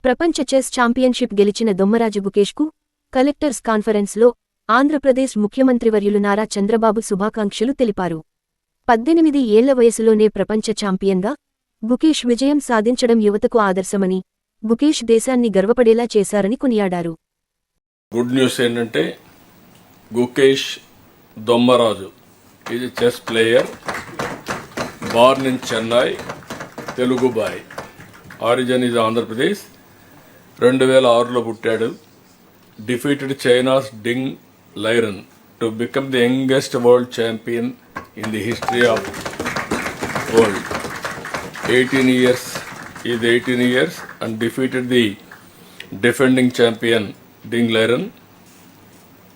ప్రపంచ chess championship గెలిచిన Dommaraju గుకేష్కు collectors కాన్ఫరెన్స్లో ఆంధ్రప్రదేశ్ ముఖ్యమంత్రివర్యులు నారా చంద్రబాబు శుభాకాంక్షలు తెలిపారు. 18 ఏళ్ల వయసులోనే ప్రపంచ ఛాంపియన్గా గుకేష్ విజయం సాధించడం యువతకు ఆదర్శమని, గుకేష్ దేశాన్ని గర్వపడేలా చేశారని కొనియాడారు. గుడ్ న్యూస్ ఏంటంటే Gukesh Dommaraju is chess player, born in Chennai, Telugu boy, origin is Andhra Pradesh. 2006లో పుట్టాడు. Defeated China's Ding Liren to become the youngest world champion in the history of world. 18 years and defeated the defending champion Ding Liren.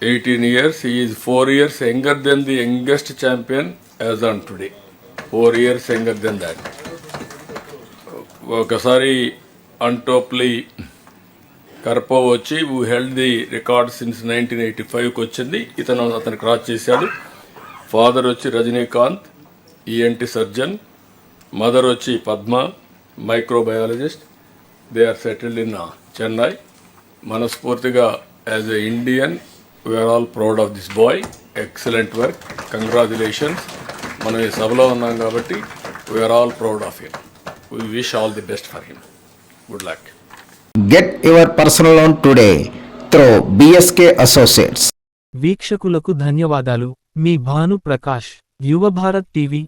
18 years, he is 4 years younger than the youngest champion as on today. 4 years younger than that. ఒకసారి Antopli Karpov వచ్చి who held the record since 1985కి వచ్చింది. అతను cross చేశాడు. Father వచ్చి Rajinikanth, ENT surgeon. Mother వచ్చి Padma, microbiologist. They are settled in Chennai. మనస్ఫూర్తిగా as a Indian we are all proud of this boy. Excellent work, congratulations. మనం ఈ సభలో ఉన్నాం కాబట్టి we are all proud of him. We wish all the best for him. Good luck. Get your personal loan today through BSK associates. వీక్షకులకు ధన్యవాదాలు. మీ భాను ప్రకాష్, యువ Bharat TV.